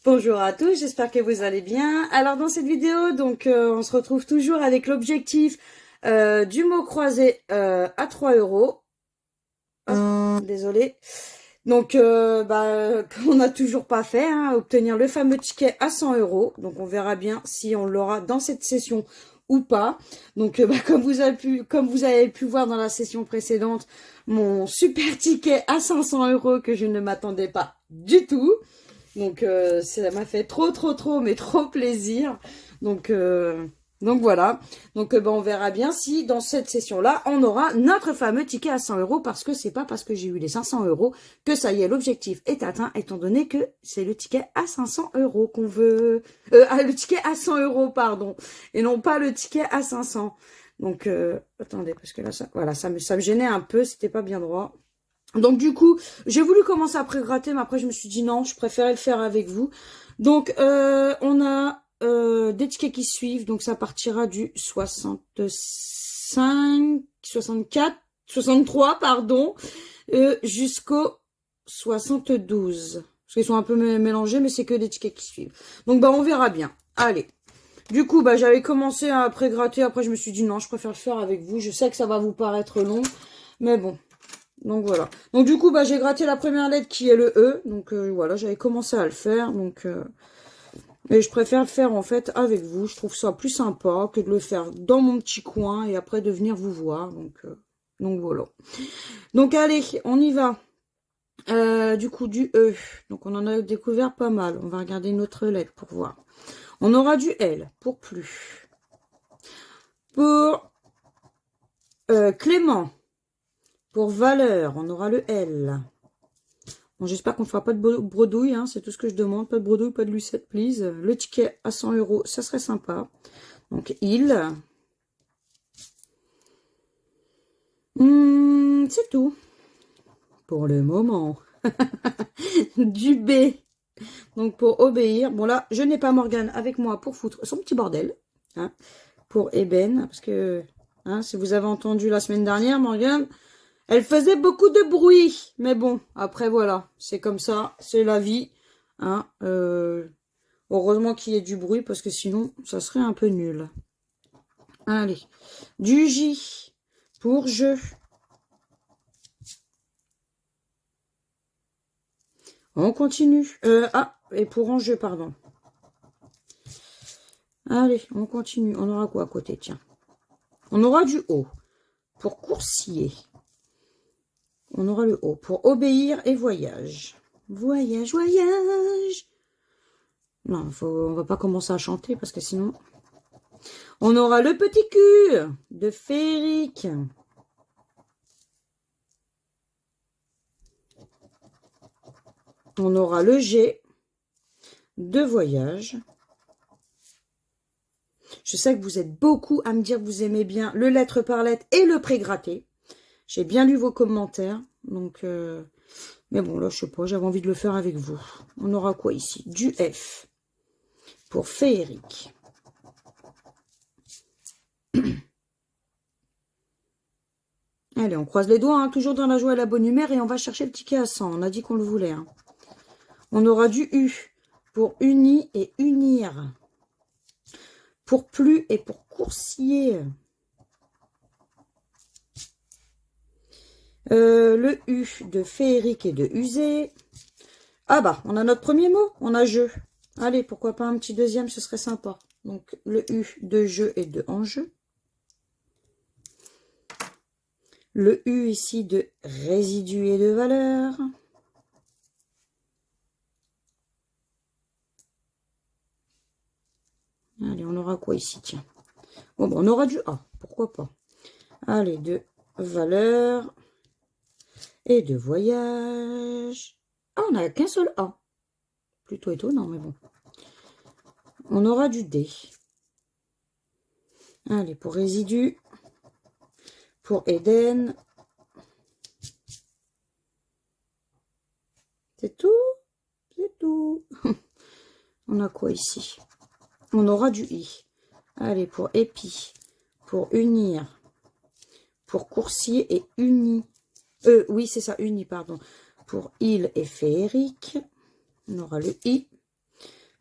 Bonjour à tous, j'espère que vous allez bien. Alors dans cette vidéo, on se retrouve toujours avec l'objectif du mot croisé à 3 euros. Désolé. On n'a toujours pas fait, hein, obtenir le fameux ticket à 100 euros. Donc on verra bien si on l'aura dans cette session ou pas. Comme vous avez pu voir dans la session précédente, mon super ticket à 500 euros que je ne m'attendais pas du tout. Ça m'a fait mais trop plaisir. Donc, euh, voilà. On verra bien si dans cette session-là, on aura notre fameux ticket à 100 euros parce que c'est pas parce que j'ai eu les 500 euros que ça y est, l'objectif est atteint, étant donné que c'est le ticket à 500 euros qu'on veut. Le ticket à 100 euros, pardon. Et non pas le ticket à 500. Attendez, parce que là, ça me gênait un peu, c'était pas bien droit. Donc du coup, j'ai voulu commencer à pré-gratter, mais après je me suis dit non, je préférais le faire avec vous. On a des tickets qui suivent, donc ça partira du 65, 64, 63, pardon, jusqu'au 72. Parce qu'ils sont un peu mélangés, mais c'est que des tickets qui suivent. On verra bien. Allez. Du coup, j'avais commencé à pré-gratter, après je me suis dit non, je préfère le faire avec vous. Je sais que ça va vous paraître long, mais bon. Donc voilà. Donc du coup, j'ai gratté la première lettre qui est le E. Voilà, j'avais commencé à le faire. Et je préfère le faire en fait avec vous. Je trouve ça plus sympa que de le faire dans mon petit coin et après de venir vous voir. Donc voilà. Donc allez, on y va. Du coup, du E. Donc on en a découvert pas mal. On va regarder notre lettre pour voir. On aura du L pour plus. Pour Clément. Pour valeur, on aura le L. Bon, j'espère qu'on ne fera pas de bredouille, hein, c'est tout ce que je demande. Pas de bredouille, pas de lucette, please. Le ticket à 100 euros, ça serait sympa. Donc, il. C'est tout. Pour le moment. Du B. Donc, pour obéir. Bon, là, je n'ai pas Morgane avec moi pour foutre son petit bordel. Hein, pour ébène. Parce que, hein, si vous avez entendu la semaine dernière, Morgane... Elle faisait beaucoup de bruit, mais bon, après voilà, c'est comme ça, c'est la vie. Hein, heureusement qu'il y ait du bruit, parce que sinon, ça serait un peu nul. Allez, du J pour je. On continue. Et pour enjeu, pardon. Allez, on continue. On aura quoi à côté, tiens. On aura du O pour coursier. On aura le O pour obéir et voyage. Voyage, voyage. Non, on va pas commencer à chanter parce que sinon... On aura le petit Q de féerique. On aura le G de voyage. Je sais que vous êtes beaucoup à me dire que vous aimez bien le lettre par lettre et le pré-gratté. J'ai bien lu vos commentaires. Mais bon, là, je sais pas, j'avais envie de le faire avec vous. On aura quoi ici? Du F pour féerique. Allez, on croise les doigts, hein, toujours dans la joie et la bonne humeur, et on va chercher le ticket à 100. On a dit qu'on le voulait. Hein. On aura du U pour uni et unir. Pour plus et pour coursier. Le U de féerique et de user. Ah on a notre premier mot, on a jeu. Allez, pourquoi pas un petit deuxième, ce serait sympa. Donc, le U de jeu et de enjeu. Le U ici de résidu et de valeur. Allez, on aura quoi ici, tiens. Bon, on aura du A, pourquoi pas. Allez, de valeur et de voyage. Ah, on n'a qu'un seul A. Plutôt étonnant, mais bon. On aura du D. Allez, pour résidu. Pour Eden. C'est tout. C'est tout. On a quoi ici? On aura du I. Allez, pour épi. Pour unir. Pour coursier et uni. Oui, c'est ça, uni, pardon. Pour île et féerique. On aura le I.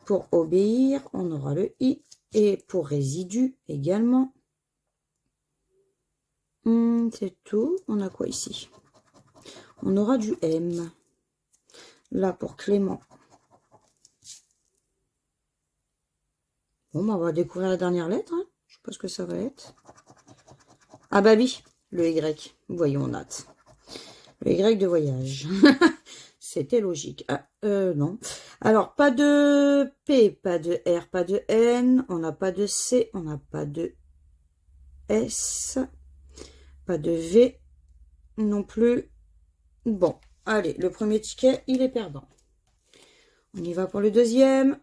Pour obéir, on aura le I. Et pour résidu également. C'est tout. On a quoi ici? On aura du M. Là, pour Clément. Bon, bah, on va découvrir la dernière lettre. Hein. Je sais pas ce que ça va être. Ah bah oui, le Y. Voyons, on hâte. Le Y de voyage. C'était logique. Ah, non. Alors, pas de P, pas de R, pas de N. On n'a pas de C, on n'a pas de S. Pas de V non plus. Bon, allez, le premier ticket, il est perdant. On y va pour le deuxième.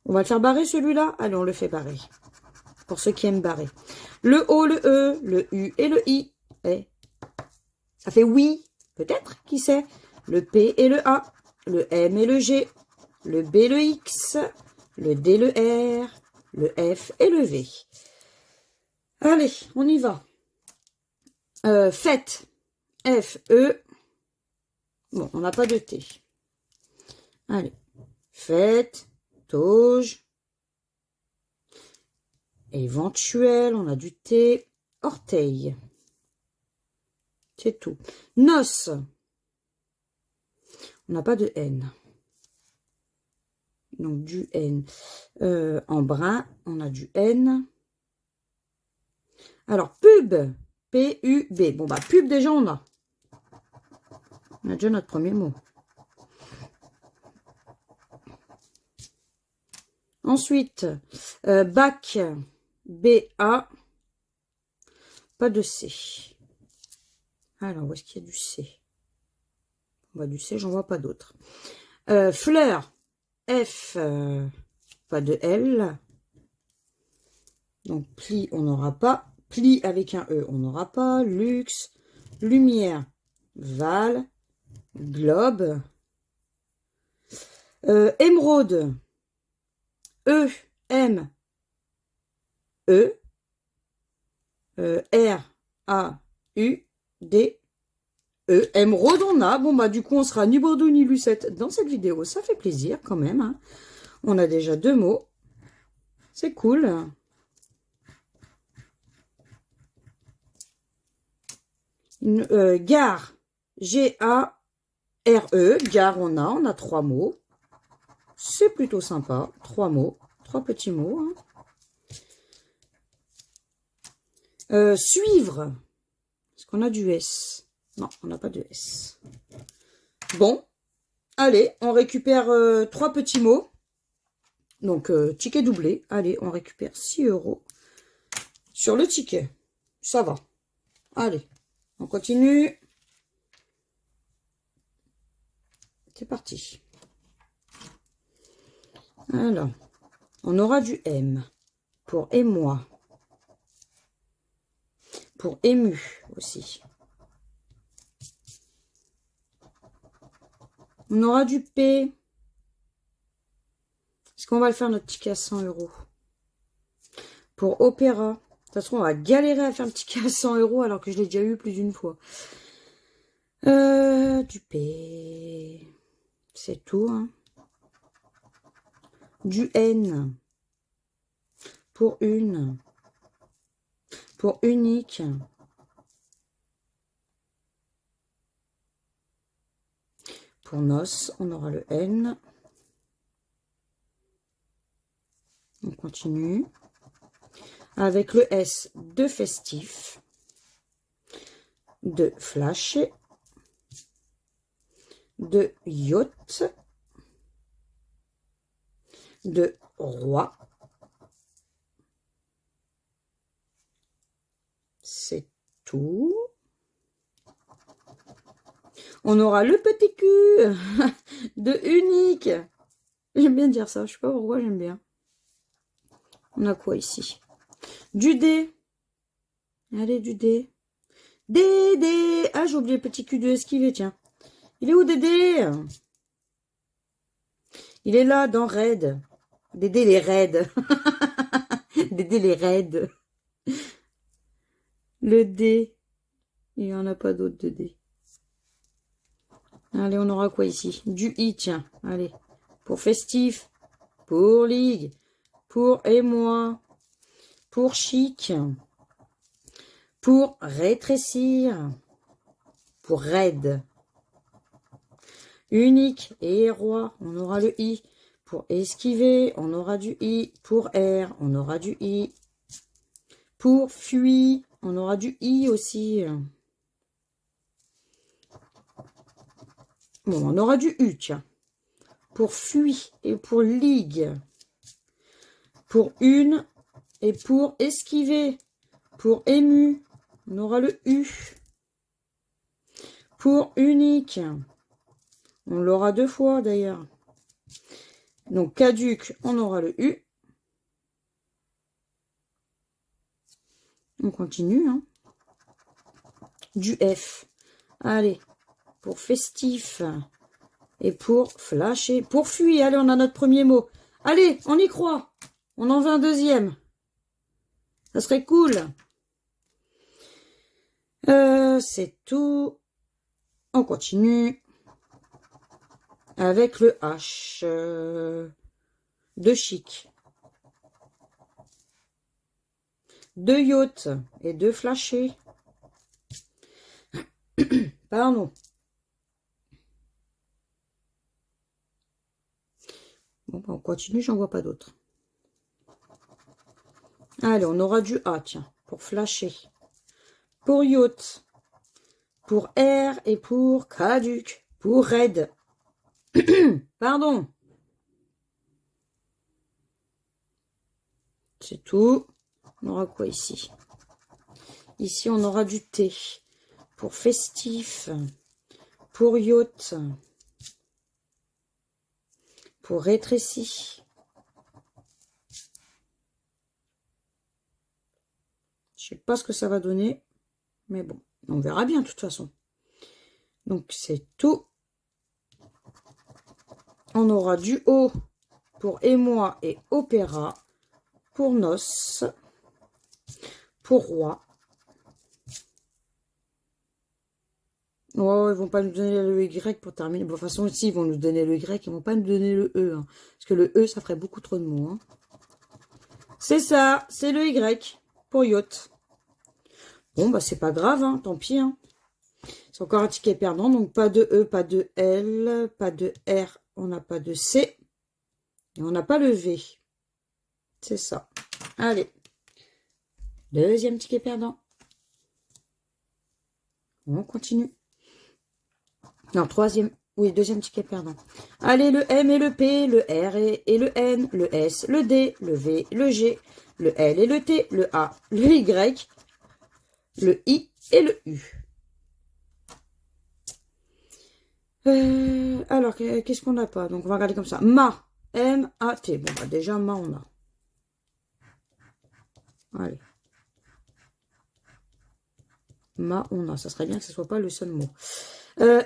On va le faire barrer celui-là. Allez, on le fait barrer. Pour ceux qui aiment barrer. Le O, le E, le U et le I. Eh, ça fait oui, peut-être, qui sait. Le P et le A. Le M et le G. Le B, le X. Le D, le R. Le F et le V. Allez, on y va. Fête. F, E. Bon, on n'a pas de T. Allez. Fête. Tauge. Éventuel. On a du T. Orteil. C'est tout. Noce. On n'a pas de N. Donc, du N. En brun, on a du N. Alors, pub. P-U-B. Bon, bah, pub, déjà, on a. On a déjà notre premier mot. Ensuite, bac. B-A. Pas de C. Alors, où est-ce qu'il y a du C? Bah, du C, j'en vois pas d'autres. Fleur. F. Pas de L. Donc, pli, on n'aura pas. Pli avec un E, on n'aura pas. Luxe. Lumière. Val. Globe. Émeraude. E. M. E. R. A. U. D. E. Émeraude, on a. Bon, bah, du coup, on sera ni Bordeaux ni Lucette dans cette vidéo. Ça fait plaisir quand même. Hein. On a déjà 2 mots. C'est cool. Gare. G-A-R-E. Gare, on a 3 mots. C'est plutôt sympa. 3 mots. 3 petits mots. Hein. Suivre. Est-ce qu'on a du S? Non, on n'a pas de S. Bon. Allez, on récupère 3 petits mots. Donc, ticket doublé. Allez, on récupère 6 € sur le ticket. Ça va. Allez, on continue. C'est parti. Alors, on aura du M pour émoi. Pour ému aussi. On aura du P. Est-ce qu'on va le faire notre ticket à 100 €? Pour opéra. De toute façon, on va galérer à faire le ticket à 100 € alors que je l'ai déjà eu plus d'une fois. Du P. C'est tout. Hein. Du N. Pour une. Pour unique. Pour noce, on aura le N. On continue. Avec le S de festif. De flash. De yacht. De roi. C'est tout. On aura le petit cul de unique. J'aime bien dire ça. Je sais pas pourquoi j'aime bien. On a quoi ici? Du D. Allez, du D. Dédé. Ah, j'ai oublié le petit cul de esquivé, tiens. Il est où Dédé? Il est là, dans Raid. Dédé les raids. Dédé les raids. Le D. Il n'y en a pas d'autre de D. Allez, on aura quoi ici? Du I, tiens. Allez. Pour festif. pour ligue, pour émoi, pour chic, pour rétrécir, pour raide, unique et roi, on aura le i. Pour esquiver, on aura du i. Pour R, on aura du i. Pour fuir, on aura du i aussi. Bon, on aura du u, tiens. Pour fuir et pour ligue. Pour une et pour esquiver. Pour ému, on aura le u. Pour unique, on l'aura 2 fois d'ailleurs. Donc caduc, on aura le u. On continue. Hein. Du F. Allez, pour festif. Et pour flasher. Pour fuir. Allez, on a notre premier mot. Allez, on y croit. On en veut un deuxième. Ça serait cool. C'est tout. On continue. Avec le H. De chic. De yacht. Et de flasher. Pardon. Bon, bah, on continue, j'en vois pas d'autres. Allez, on aura du A, tiens, pour flasher. Pour yacht. Pour R et pour caduc. Pour raid. Pardon. C'est tout. On aura quoi ici? Ici, on aura du T. Pour festif. Pour yacht. Pour rétréci. Je sais pas ce que ça va donner. Mais bon, on verra bien de toute façon. Donc, c'est tout. On aura du O pour émoi et opéra. Pour noces. Pour roi. Oh, ils vont pas nous donner le Y pour terminer. Bon, de toute façon, si, ils vont nous donner le Y, ils vont pas nous donner le E. Hein, parce que le E, ça ferait beaucoup trop de mots. Hein. C'est ça, c'est le Y pour yacht. Bon, bah, c'est pas grave, hein, tant pis. Hein. C'est encore un ticket perdant, donc pas de E, pas de L, pas de R, on n'a pas de C. Et on n'a pas le V. C'est ça. Allez. Deuxième ticket perdant. On continue. Non, troisième. Oui, deuxième ticket perdant. Allez, le M et le P, le R et le N, le S, le D, le V, le G, le L et le T, le A, le Y, le I et le U. Alors, qu'est-ce qu'on n'a pas? Donc, on va regarder comme ça. Ma, M-A-T. Bon, bah, déjà, ma, on a. Allez. Ma, on a. Ça serait bien que ce ne soit pas le seul mot.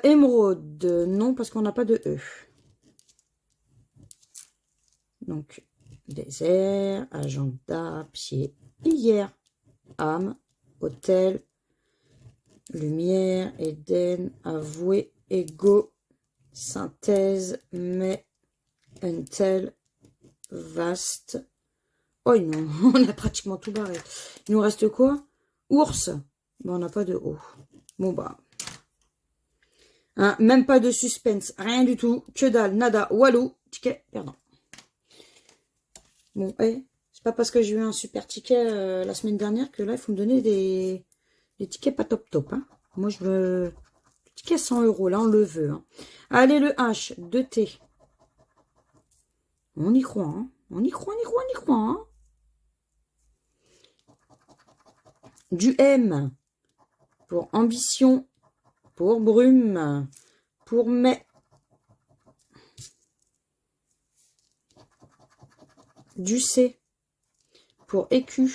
Émeraude, non, parce qu'on n'a pas de E. Donc, désert, agenda, pied, hier, âme, hôtel, lumière, Éden, avoué, égo, synthèse, mais, untel, vaste. Oh non, on a pratiquement tout barré. Il nous reste quoi? Ours. Bon, on n'a pas de O. Bon, bah. Hein, même pas de suspense, rien du tout. Que dalle, nada, walou, ticket perdant. Bon, c'est pas parce que j'ai eu un super ticket la semaine dernière que là, il faut me donner des tickets pas top top. Hein. Moi, je veux... Le ticket 100 €, là, on le veut. Hein. Allez, le H, 2T. On y croit, hein. On y croit, on y croit, on y croit, hein. Du M, pour ambition, pour brume, pour mai. Du C, pour écu.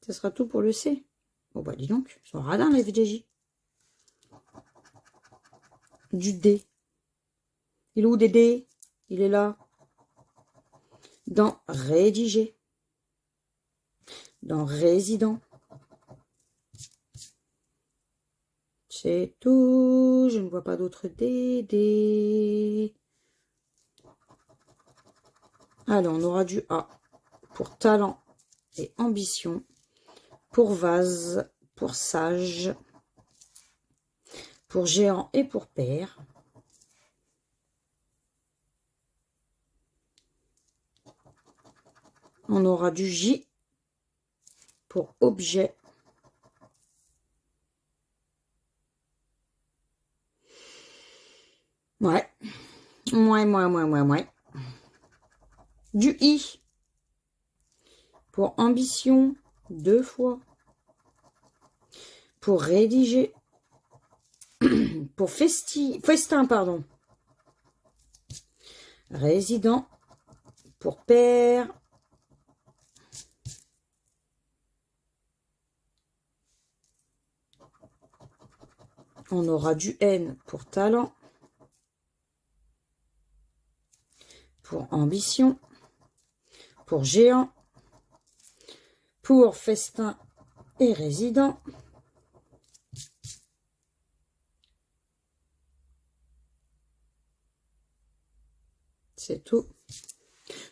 Ce sera tout pour le C. Bon, bah, dis donc, ils sont radins, les VDJ. Du D. Il est où, Dédé? Il est là. Dans rédiger. Dans résident. C'est tout. Je ne vois pas d'autres DD. Allez, on aura du A pour talent et ambition, pour vase, pour sage, pour géant et pour père. On aura du J pour objet. Ouais. Ouais. Du I pour ambition, 2 fois. Pour rédiger. Pour festin, pardon. Résident. Pour père. On aura du N pour talent. Pour ambition. Pour géant. Pour festin et résident. C'est tout.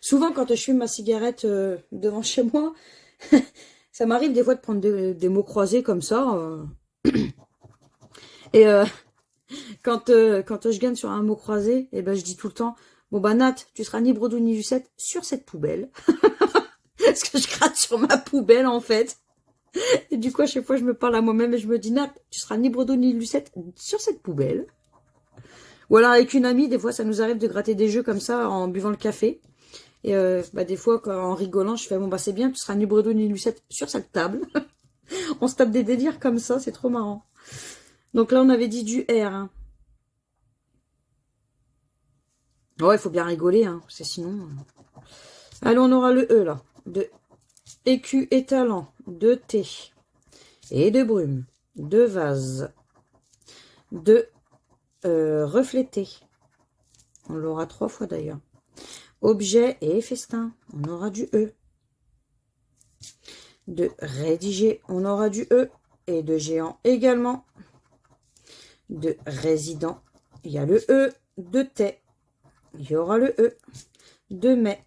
Souvent, quand je fume ma cigarette devant chez moi, ça m'arrive des fois de prendre des mots croisés comme ça. Et quand je gagne sur un mot croisé, et ben je dis tout le temps, bon bah Nat, tu seras ni Bredou ni Lucette sur cette poubelle. Parce que je gratte sur ma poubelle en fait. Et du coup à chaque fois je me parle à moi-même et je me dis Nat, tu seras ni Bredou ni Lucette sur cette poubelle. Ou alors avec une amie, des fois ça nous arrive de gratter des jeux comme ça en buvant le café. Et bah, des fois en rigolant, je fais bon bah c'est bien, tu seras ni Bredou ni Lucette sur cette table. On se tape des délires comme ça, c'est trop marrant. Donc là on avait dit du R. Hein. Ouais, il faut bien rigoler, hein, parce que sinon... Allez, on aura le E, là. De écu et talent. De thé. Et de brume. De vase. De reflété. On l'aura 3 fois, d'ailleurs. Objet et festin. On aura du E. De rédiger. On aura du E. Et de géant également. De résident. Il y a le E. De thé. Il y aura le E. De mai.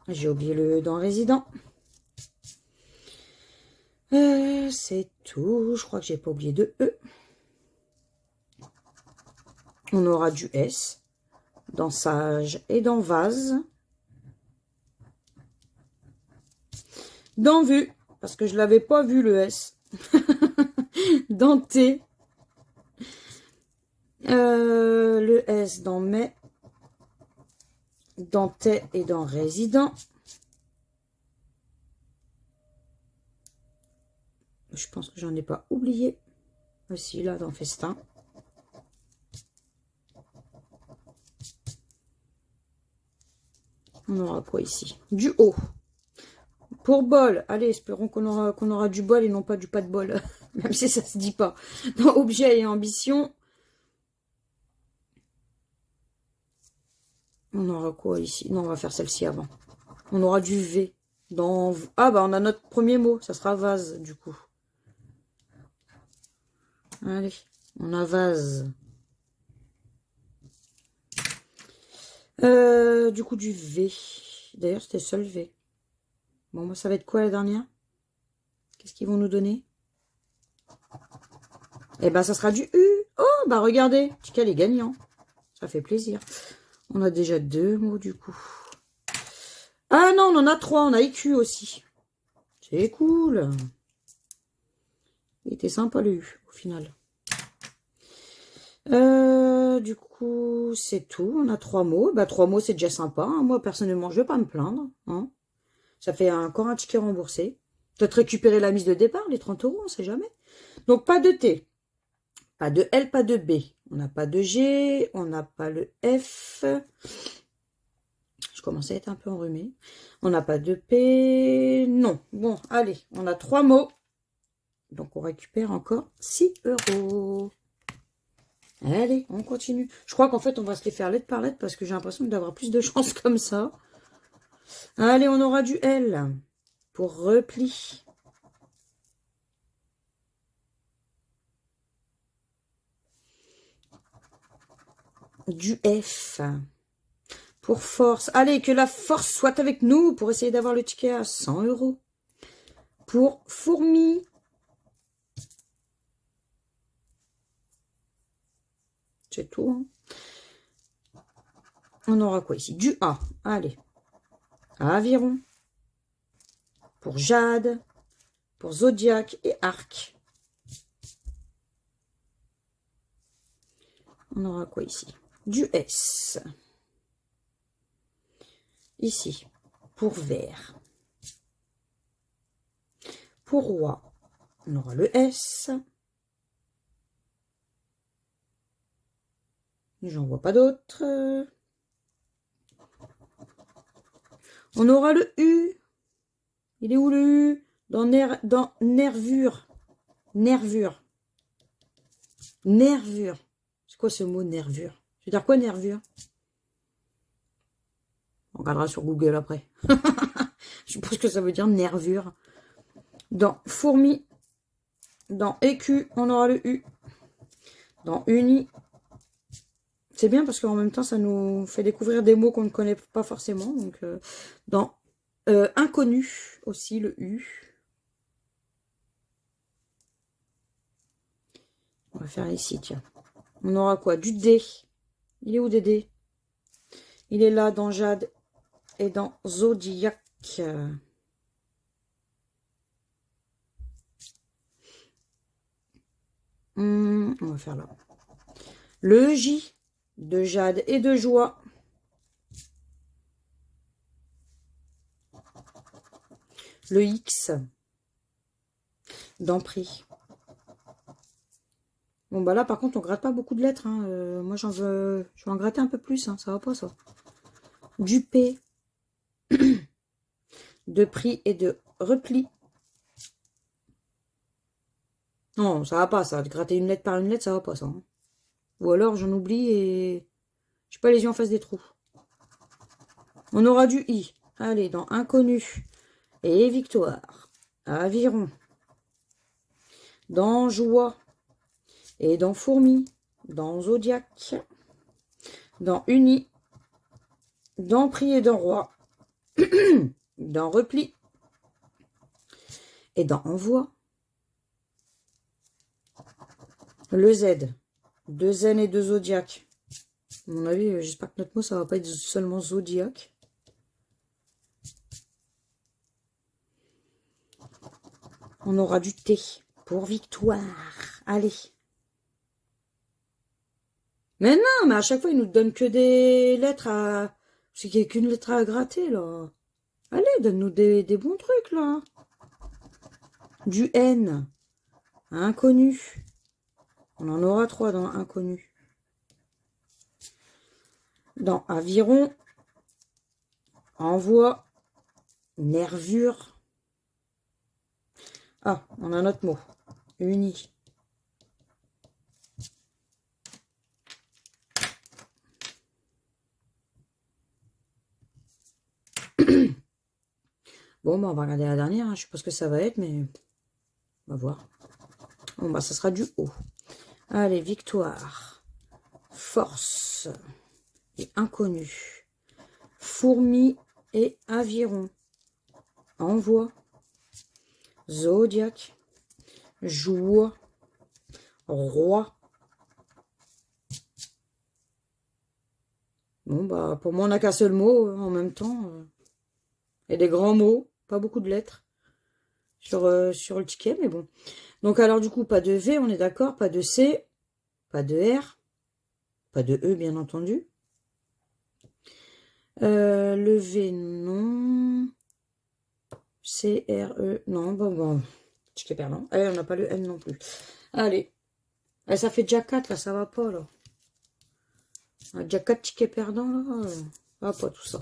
J'ai oublié le E dans résident. C'est tout. Je crois que j'ai pas oublié de E. On aura du S dans sage et dans vase. Dans vue, parce que je l'avais pas vu le S. Dans T. Le S dans mai. Dans T et dans résident. Je pense que j'en ai pas oublié. Aussi là dans festin. On aura quoi ici? Du haut. Pour bol, allez, espérons qu'on aura du bol et non pas du pas de bol. Même si ça se dit pas. Dans objet et ambition. On aura quoi ici? Non, on va faire celle-ci avant. On aura du V. Dans... Ah bah on a notre premier mot. Ça sera vase du coup. Allez, on a vase. Du coup du V. D'ailleurs c'était seul V. Bon, moi ça va être quoi la dernière? Qu'est-ce qu'ils vont nous donner? Eh ben ça sera du U. Oh bah regardez, Tika est gagnant. Ça fait plaisir. On a déjà 2 mots du coup. Ah non, on en a 3. On a IQ aussi. C'est cool. Il était sympa le U au final. Du coup, c'est tout. On a 3 mots. Bah 3 mots, c'est déjà sympa. Hein. Moi, personnellement, je vais pas me plaindre. Hein. Ça fait encore un ticket remboursé. Peut-être récupérer la mise de départ, les 30 €, on sait jamais. Donc, pas de T. Pas de L, pas de B. On n'a pas de G. On n'a pas le F. Je commençais à être un peu enrhumée. On n'a pas de P. Non. Bon, allez. On a 3 mots. Donc, on récupère encore 6 €. Allez, on continue. Je crois qu'en fait, on va se les faire lettre par lettre parce que j'ai l'impression d'avoir plus de chance comme ça. Allez, on aura du L pour repli. du F. Pour force. Allez, que la force soit avec nous pour essayer d'avoir le ticket à 100 €. Pour fourmi. C'est tout. Hein. On aura quoi ici? Du A. Allez. Aviron. Pour jade. Pour zodiaque et arc. On aura quoi ici? Du S. Ici. Pour vert. Pour roi. On aura le S. J'en vois pas d'autres. On aura le U. Il est où le U? Dans nervure. Nervure. Nervure. C'est quoi ce mot nervure? Je veux dire quoi nervure? On regardera sur Google après. Je pense que ça veut dire nervure. Dans fourmi. Dans écu, on aura le U. Dans uni. C'est bien parce qu'en même temps, ça nous fait découvrir des mots qu'on ne connaît pas forcément. Donc, dans inconnu aussi, le U. On va faire ici, tiens. On aura quoi? Du D. Il est où Dédé? Il est là dans Jade et dans Zodiac. On va faire là. Le J de Jade et de Joie. Le X d'Empris. Bon, bah là, par contre, on gratte pas beaucoup de lettres. Hein. Moi, je vais en gratter un peu plus. Hein. Ça va pas, ça. Du P. De prix et de repli. Non, ça va pas, ça. De gratter une lettre par une lettre, ça va pas, ça. Hein. Ou alors, j'en oublie et... je sais pas, les yeux en face des trous. On aura du I. Allez, dans Inconnu. Et Victoire. Aviron. Dans Joie. Et dans Fourmi. Dans Zodiac. Dans Uni. Dans Prix et dans Roi. Dans Repli. Et dans Envoi. Le Z. Deux Zen et deux Zodiac. À mon avis, j'espère que notre mot, ça va pas être seulement Zodiac. On aura du T pour victoire. Allez. Mais non, mais à chaque fois, il nous donne que des lettres à... c'est qu'il n'y a qu'une lettre à gratter, là. Allez, donne-nous des bons trucs, là. Du N. Inconnu. On en aura 3 dans Inconnu. Dans Aviron. Envoi. Nervure. Ah, on a un autre mot. Uni. Bon, bah, on va regarder la dernière. Hein. Je sais pas ce que ça va être, mais on va voir. Bon, bah, ça sera du haut. Allez, victoire. Force. Et inconnu. Fourmi et aviron. Envoi. Zodiac. Joie. Roi. Bon, bah, pour moi, on n'a qu'un seul mot en même temps. Et des grands mots. Pas beaucoup de lettres sur le ticket, mais bon. Donc, alors, du coup, pas de V, on est d'accord. Pas de C. Pas de R. Pas de E, bien entendu. Le V, non. C, R, E, non. Bon. Ticket perdant. Allez, on n'a pas le N non plus. Allez. Ça fait déjà 4, là, ça va pas, là. On a déjà 4 tickets perdants, là. Ça va pas, tout ça.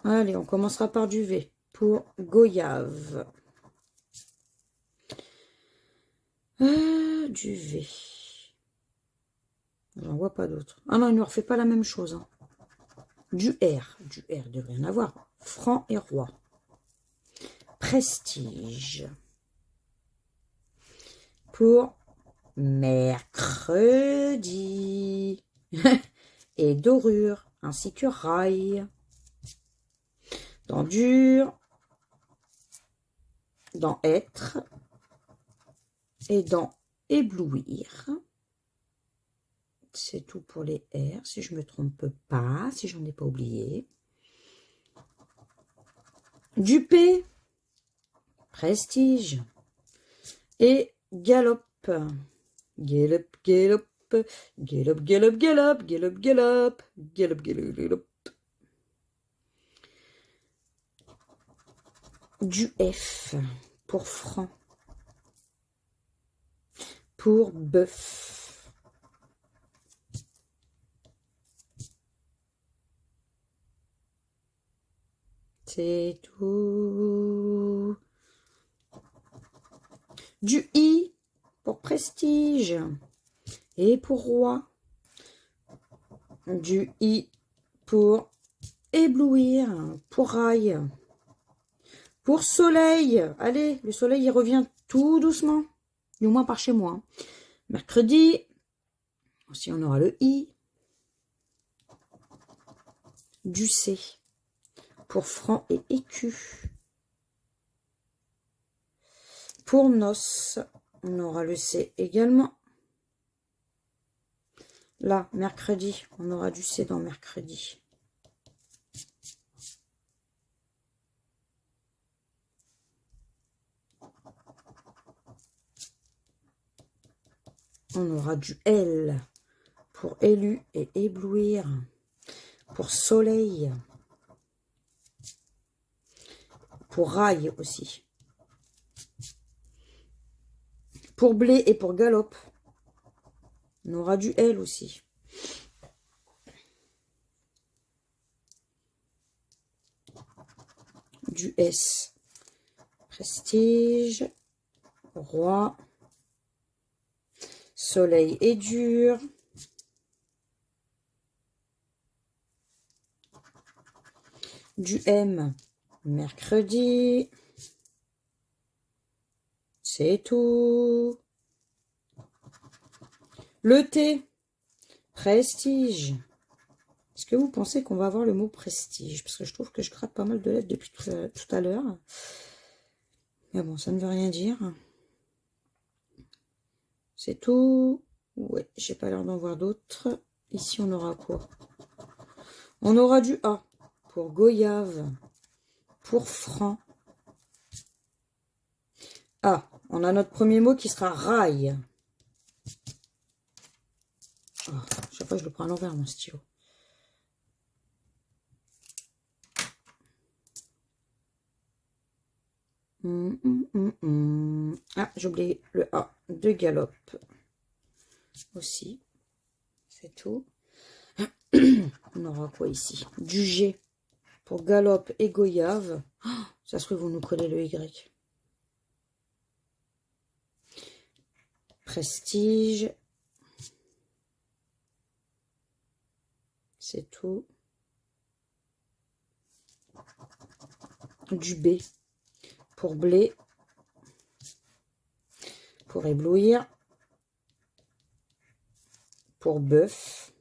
Allez, on commencera par du V. Pour Goyave. Du V. J'en vois pas d'autres. Ah non, il ne refait pas la même chose. Hein. Du R. Du R devrait rien avoir. Franc et roi. Prestige. Pour mercredi. Et dorure, ainsi que rail. Dans dur, dans être et dans éblouir. C'est tout pour les R, si je ne me trompe pas, si j'en ai pas oublié. Du P, prestige. Et galope. Galope, galope, galope, galope, galope, galope, galope, galope, galope, galope. Du F, pour franc. Pour bœuf. C'est tout. Du I pour prestige et pour roi. Du I pour éblouir, pour rail. Pour soleil. Allez, le soleil il revient tout doucement. Du moins par chez moi. Mercredi. Aussi on aura le I. Du C. Pour franc et écu. Pour noces, on aura le C également. Là, mercredi, on aura du C dans mercredi. On aura du L pour élu et éblouir. Pour soleil. Pour rail aussi. Pour blé et pour galope. On aura du L aussi. Du S. Prestige. Roi. Soleil et dur. Du M. Mercredi. C'est tout. Le T. Prestige. Est-ce que vous pensez qu'on va avoir le mot prestige? Parce que je trouve que je gratte pas mal de lettres depuis tout à l'heure. Mais bon, ça ne veut rien dire. C'est tout. Ouais, j'ai pas l'air d'en voir d'autres. Ici, on aura quoi? On aura du A pour goyave, pour franc. Ah, on a notre premier mot qui sera rail. Oh, chaque fois, je le prends à l'envers, mon stylo. Ah, j'ai oublié le A de galope aussi. C'est tout. On aura quoi ici? Du G pour galope et goyave. Oh, ça se trouve, vous nous collez le Y. Prestige. C'est tout. Du B pour blé. Pour éblouir. Pour bœuf.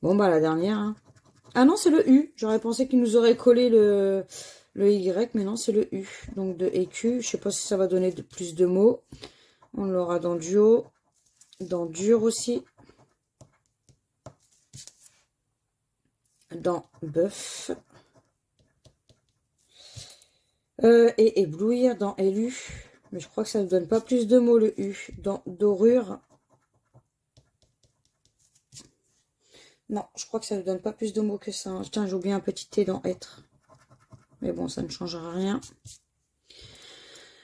Bon, bah, la dernière. Hein. Ah non, c'est le U. J'aurais pensé qu'il nous aurait collé le Y, mais non, c'est le U. Donc, de EQ. Je sais pas si ça va donner plus de mots. On l'aura dans duo. Dans dur aussi. Dans bœuf. Et éblouir dans élu. Mais je crois que ça ne donne pas plus de mots, le U. Dans dorure. Non, je crois que ça ne donne pas plus de mots que ça. Tiens, j'ai oublié un petit T dans être. Mais bon, ça ne changera rien.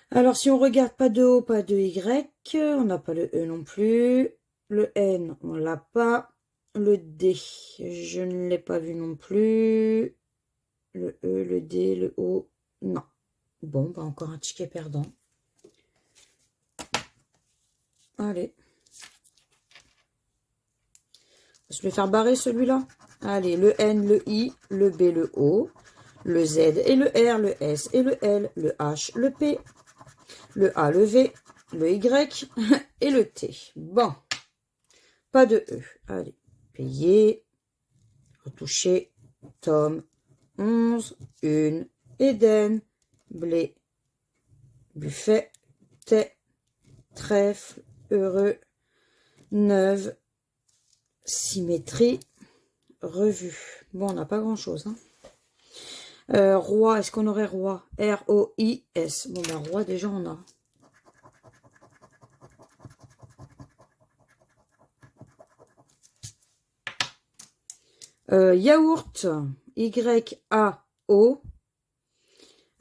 Alors, si on regarde, pas de O, pas de Y. On n'a pas le E non plus. Le N, on l'a pas. Le D, je ne l'ai pas vu non plus. Le E, le D, le O, non. Bon, bah encore un ticket perdant. Allez. Je vais faire barrer celui-là. Allez, le N, le I, le B, le O. le Z et le R, le S et le L, le H, le P, le A, le V, le Y et le T. Bon, pas de E. Allez, payer, retoucher, tome, 11, une, Éden, blé, buffet, thé, trèfle, heureux, neuve, symétrie, revue. Bon, on n'a pas grand-chose, hein. Roi, est-ce qu'on aurait roi? R-O-I-S. Bon, ben, roi, déjà, on a. Yaourt, Y-A-O.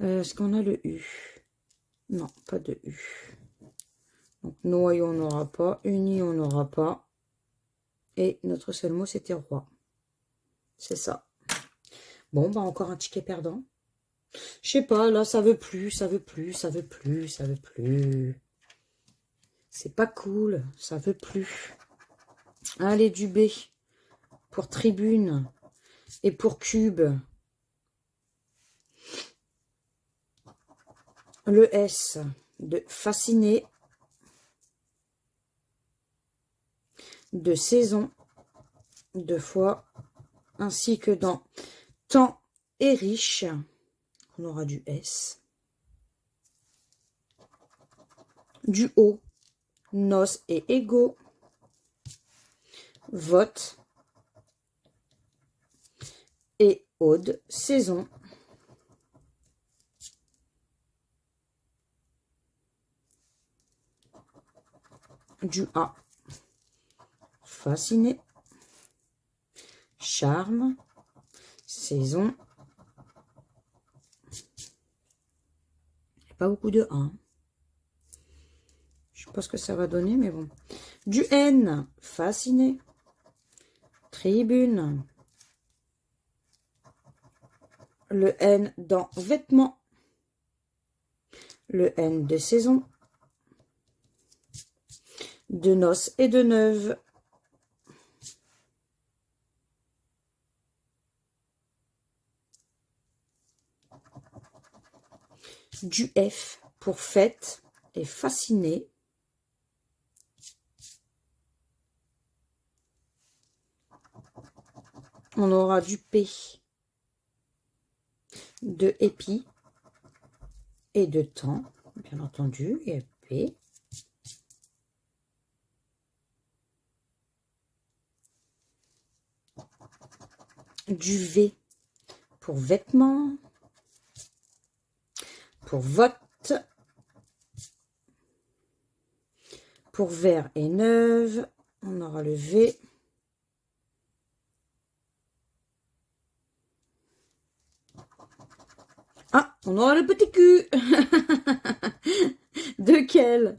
Est-ce qu'on a le U? Non, pas de U. Donc, noyau, on n'aura pas. Uni, on n'aura pas. Et notre seul mot, c'était roi. C'est ça. Bon, bah encore un ticket perdant. Je sais pas, là, ça veut plus, ça veut plus, ça veut plus, ça veut plus. C'est pas cool, ça veut plus. Allez, du B pour tribune et pour cube. Le S de fasciné, de saison, deux fois, ainsi que dans temps et riche. On aura du S. Du O, noces et égaux. Vote et ode, saison. Du A, fasciné, charme, saison. Pas beaucoup de A. Je sais pas ce que ça va donner, mais bon. Du N, fasciné, tribune. Le N dans vêtements. Le N de saison. De noces et de neuve. Du F pour fête et fasciné. On aura du P de épi et de temps, bien entendu, et P. Du V pour vêtements, pour vote, pour vert et neuve, on aura le V. Ah, on aura le petit Q. De quel?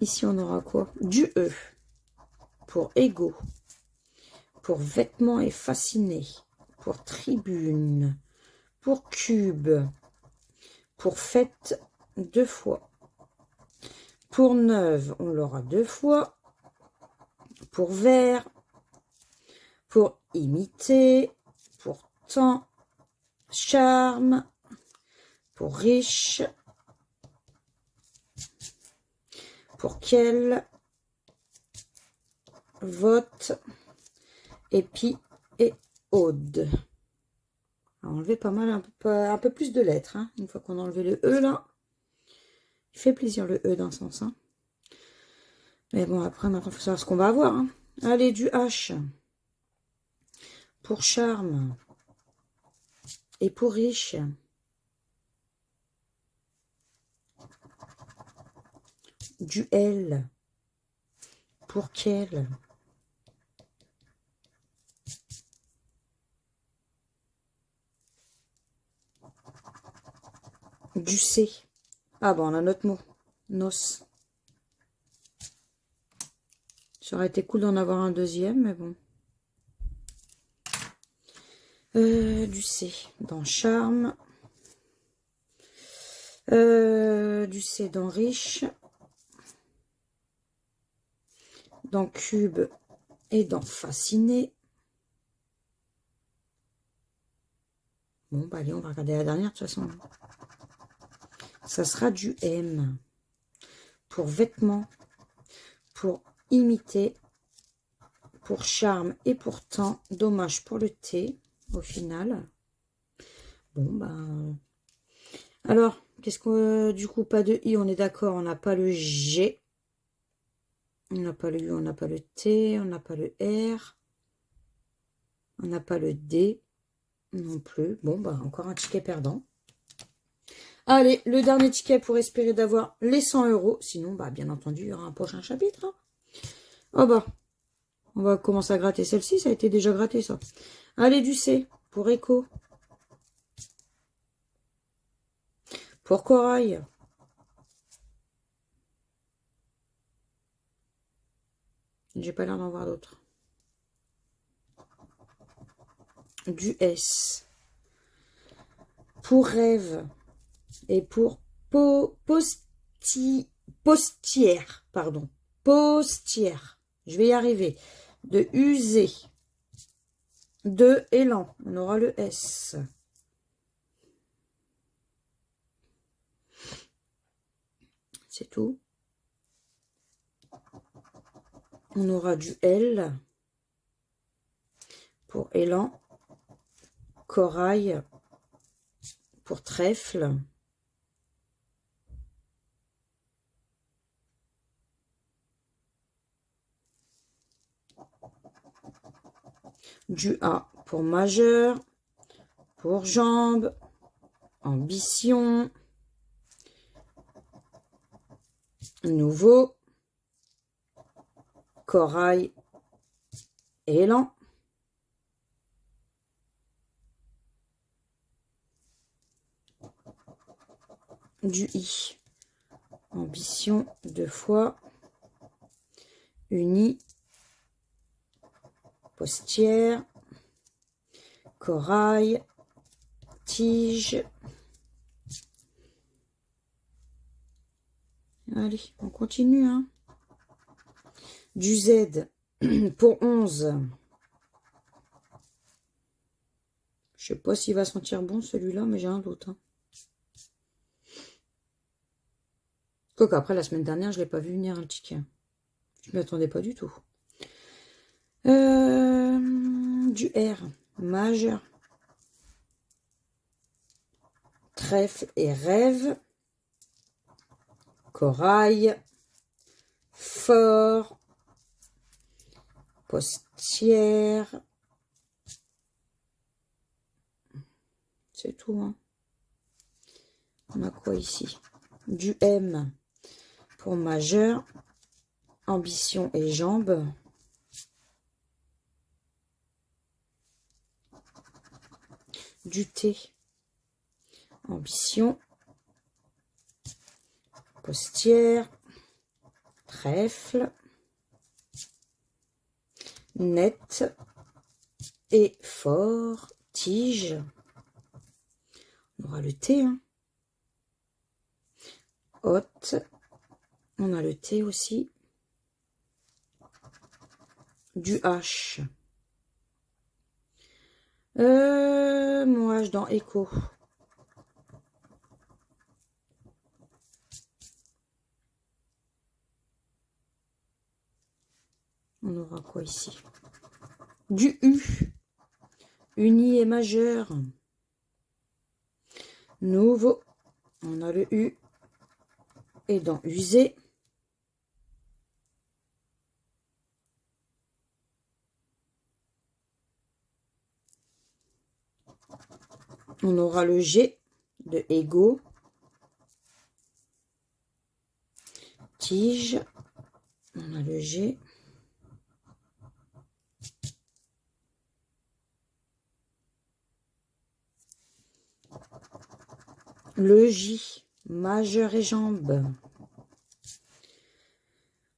Ici, on aura quoi? Du E pour égaux, pour vêtements et fasciné, pour tribune, pour cube, pour fête deux fois, pour neuve, on l'aura deux fois, pour vert, pour imiter, pour temps, charme, pour riche, pour quel, vote, épi et ode. On va enlever pas mal, un peu plus de lettres, hein. Une fois qu'on a enlevé le E là, il fait plaisir le E d'un sens, hein. Mais bon, après, maintenant, il faut savoir ce qu'on va avoir, hein. Allez, du H pour charme et pour riche. Du L pour quel. Du C. Ah bon, on a notre mot. Noce. Ça aurait été cool d'en avoir un deuxième, mais bon. Du C dans charme. Du C dans riche. Dans cube et dans fasciné. Bon, bah allez, on va regarder la dernière de toute façon. Ça sera du M. Pour vêtements, pour imiter, pour charme et pourtant, dommage pour le T au final. Bon, ben... Alors, qu'est-ce qu'on... du coup, pas de I, on est d'accord, on n'a pas le G. On n'a pas le U, on n'a pas le T, on n'a pas le R. On n'a pas le D non plus. Bon, bah, encore un ticket perdant. Allez, le dernier ticket pour espérer d'avoir les 100 euros. Sinon, bah, bien entendu, il y aura un prochain chapitre. Hein. Oh bah, on va commencer à gratter celle-ci. Ça a été déjà gratté, ça. Allez, du C pour Echo. Pour Corail. J'ai pas l'air d'en voir d'autres. Du S. Pour Rêve. Et pour Postière. Pardon. Postière. Je vais y arriver. De User. De Élan. On aura le S. C'est tout. On aura du L. Pour Élan. Corail. Pour Trèfle. Du A pour Majeur. Pour Jambes. Ambition. Nouveau. Corail. Élan. Du I. Ambition, 2 fois. Uni. Postière. Corail. Tige. Allez, on continue. Hein. Du Z pour 11. Je sais pas s'il va sentir bon celui-là, mais j'ai un doute. Hein. Quoique après, la semaine dernière, je ne l'ai pas vu venir un ticket. Je ne m'y attendais pas du tout. Du R. Majeur. Trèfle et Rêve. Corail. Fort. Postière. C'est tout. Hein. On a quoi ici? Du M pour Majeur. Ambition et Jambes. Du T. Ambition. Postière. Trèfle. Net. Et fort. Tige. On aura le T. Hein. Haute. On a le T aussi. Du H. Mon H dans Echo. On aura quoi ici? Du U. Uni et majeur. Nouveau. On a le U. Et dans usé. On aura le G de égaux. Tige. On a le G. Le J. Majeur et jambes.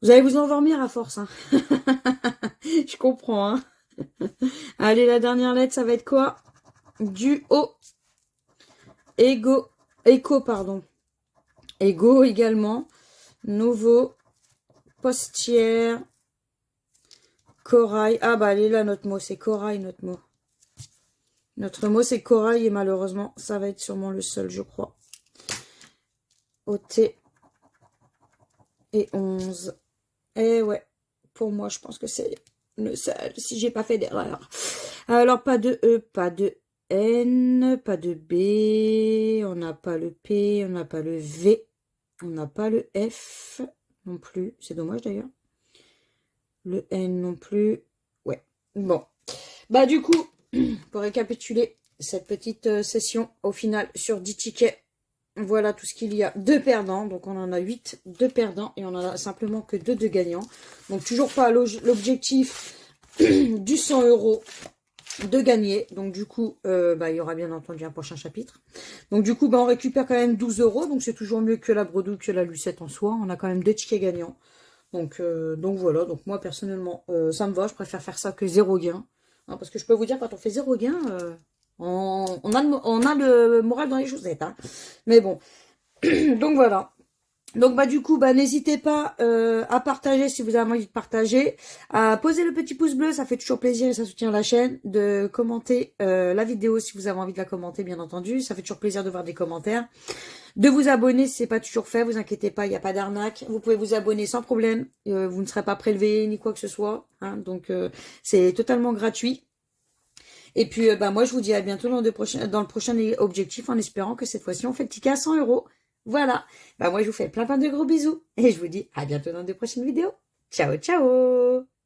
Vous allez vous endormir à force. Hein. Je comprends. Hein. Allez, la dernière lettre, ça va être quoi? Du O. Écho, pardon. Égo également. Nouveau. Postière. Corail. Ah bah, elle est là, notre mot. C'est corail, notre mot. Notre mot, c'est corail et malheureusement, ça va être sûrement le seul, je crois. OT et 11. Et ouais, pour moi, je pense que c'est le seul, si j'ai pas fait d'erreur. Alors, pas de E, pas de N, pas de B, on n'a pas le P, on n'a pas le V, on n'a pas le F non plus. C'est dommage d'ailleurs. Le N non plus. Ouais, bon. Bah du coup, pour récapituler cette petite session, au final, sur 10 tickets, voilà tout ce qu'il y a de perdants. Donc on en a 8 de perdants et on en a simplement que 2 de gagnants. Donc toujours pas l'objectif du 100 € de gagner. Donc du coup, il y aura bien entendu un prochain chapitre. Donc du coup, on récupère quand même 12 €. Donc c'est toujours mieux que la bredouille, que la lucette en soi. On a quand même 2 tickets gagnants. Donc voilà, donc moi personnellement, ça me va. Je préfère faire ça que 0 gain. Hein, parce que je peux vous dire, quand on fait 0 gain, on a le moral dans les chaussettes. Hein. Mais bon, donc voilà. Donc du coup, n'hésitez pas à partager si vous avez envie de partager, à poser le petit pouce bleu, ça fait toujours plaisir et ça soutient la chaîne, de commenter la vidéo si vous avez envie de la commenter, bien entendu, ça fait toujours plaisir de voir des commentaires, de vous abonner si c'est pas toujours fait, vous inquiétez pas, il n'y a pas d'arnaque, vous pouvez vous abonner sans problème, vous ne serez pas prélevé ni quoi que ce soit, hein, donc c'est totalement gratuit. Et puis, moi, je vous dis à bientôt dans le prochain objectif, en espérant que cette fois-ci, on fait le ticket à 100 €. Voilà. Moi, je vous fais plein de gros bisous. Et je vous dis à bientôt dans de prochaines vidéos. Ciao, ciao!